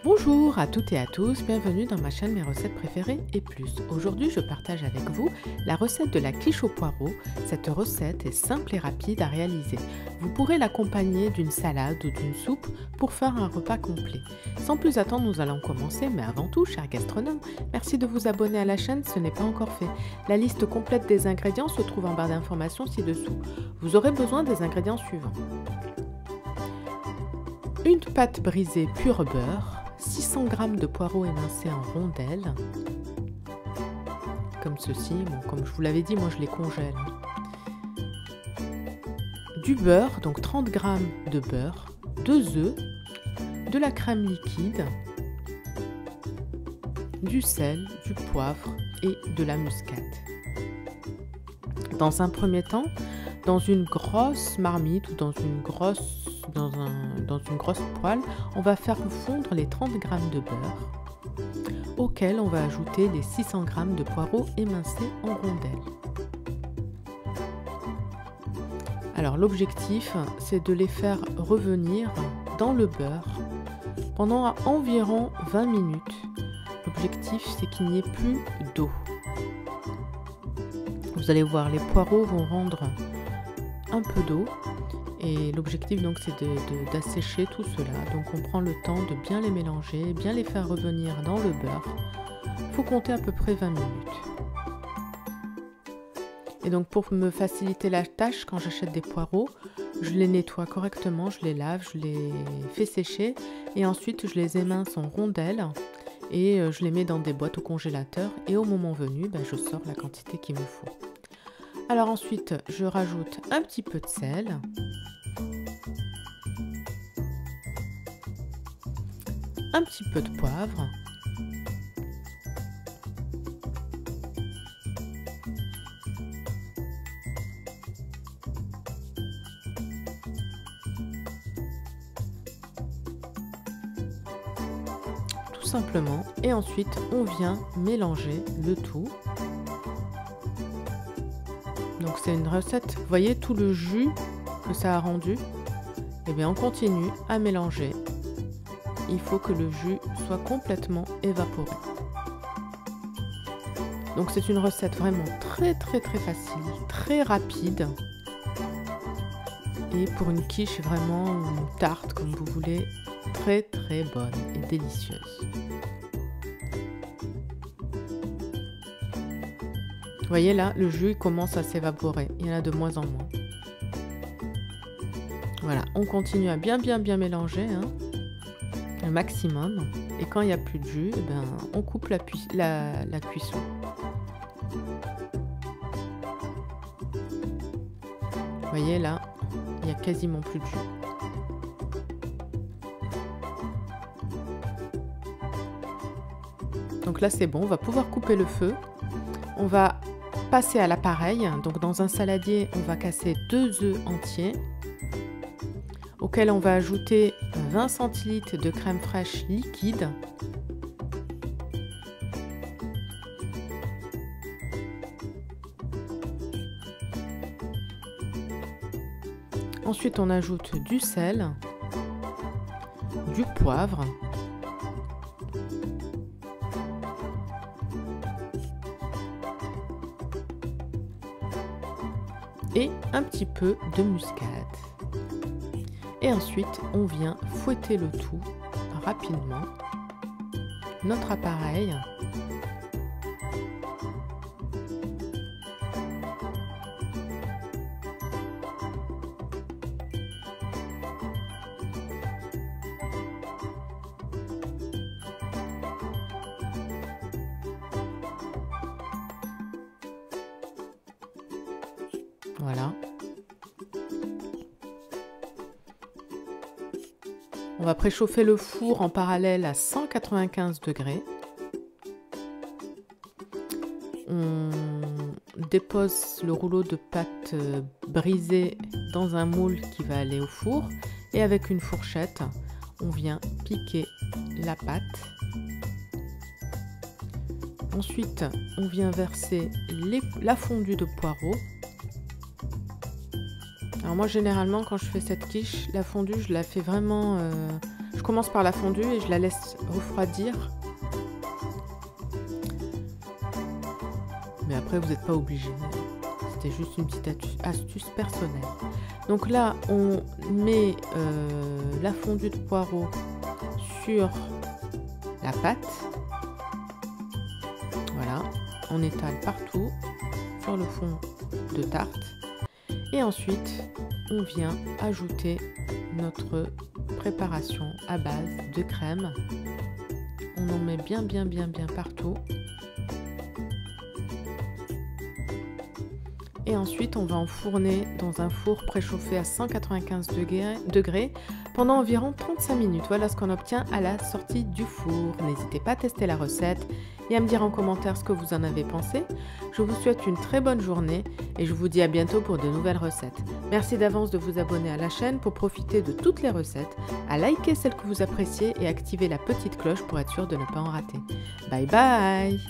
Bonjour à toutes et à tous, bienvenue dans ma chaîne Mes recettes préférées et plus. Aujourd'hui je partage avec vous la recette de la quiche au poireau. Cette recette est simple et rapide à réaliser. Vous pourrez l'accompagner d'une salade ou d'une soupe pour faire un repas complet. Sans plus attendre, nous allons commencer, mais avant tout, chers gastronomes, merci de vous abonner à la chaîne, ce n'est pas encore fait. La liste complète des ingrédients se trouve en barre d'informations ci-dessous. Vous aurez besoin des ingrédients suivants. Une pâte brisée pur beurre, 600 g de poireaux émincés en rondelles, comme ceci. Bon, comme je vous l'avais dit, moi je les congèle. Du beurre, donc 30 g de beurre, 2 œufs, de la crème liquide, du sel, du poivre et de la muscade. Dans un premier temps, dans une grosse marmite ou dans une grosse poêle, on va faire fondre les 30 g de beurre, auquel on va ajouter les 600 g de poireaux émincés en rondelles. Alors l'objectif, c'est de les faire revenir dans le beurre pendant environ 20 minutes. L'objectif, c'est qu'il n'y ait plus d'eau. Vous allez voir, les poireaux vont rendre un peu d'eau. Et l'objectif donc c'est d'assécher tout cela. Donc on prend le temps de bien les mélanger, bien les faire revenir dans le beurre. Il faut compter à peu près 20 minutes. Et donc pour me faciliter la tâche, quand j'achète des poireaux, je les nettoie correctement, je les lave, je les fais sécher et ensuite je les émince en rondelles et je les mets dans des boîtes au congélateur et au moment venu, je sors la quantité qu'il me faut. Alors ensuite, je rajoute un petit peu de sel, un petit peu de poivre, tout simplement, et ensuite on vient mélanger le tout. Donc c'est une recette, vous voyez tout le jus que ça a rendu, et bien on continue à mélanger. Il faut que le jus soit complètement évaporé. Donc c'est une recette vraiment très facile, très rapide. Et pour une quiche vraiment, une tarte comme vous voulez, très bonne et délicieuse. Vous voyez là, le jus commence à s'évaporer, il y en a de moins en moins. Voilà, on continue à bien mélanger, un maximum. Et quand il n'y a plus de jus, on coupe la cuisson. Vous voyez là, il n'y a quasiment plus de jus. Donc là c'est bon, on va pouvoir couper le feu. On va passer à l'appareil. Donc dans un saladier, on va casser 2 œufs entiers, auquel on va ajouter 20 centilitres de crème fraîche liquide, ensuite on ajoute du sel, du poivre, et un petit peu de muscade. Et ensuite, on vient fouetter le tout rapidement. Notre appareil. Voilà. On va préchauffer le four en parallèle à 195 degrés. On dépose le rouleau de pâte brisée dans un moule qui va aller au four. Et avec une fourchette, on vient piquer la pâte. Ensuite, on vient verser la fondue de poireaux. Alors moi généralement quand je fais cette quiche, la fondue je la fais vraiment Je commence par la fondue et je la laisse refroidir. Mais après, vous n'êtes pas obligé. C'était juste une petite astuce personnelle. Donc là, on met la fondue de poireaux sur la pâte. Voilà, on étale partout sur le fond de tarte. Et ensuite, on vient ajouter notre préparation à base de crème. On en met bien partout. Et ensuite, on va enfourner dans un four préchauffé à 195 degrés pendant environ 35 minutes. Voilà ce qu'on obtient à la sortie du four. N'hésitez pas à tester la recette et à me dire en commentaire ce que vous en avez pensé. Je vous souhaite une très bonne journée et je vous dis à bientôt pour de nouvelles recettes. Merci d'avance de vous abonner à la chaîne pour profiter de toutes les recettes, à liker celles que vous appréciez et activer la petite cloche pour être sûr de ne pas en rater. Bye bye!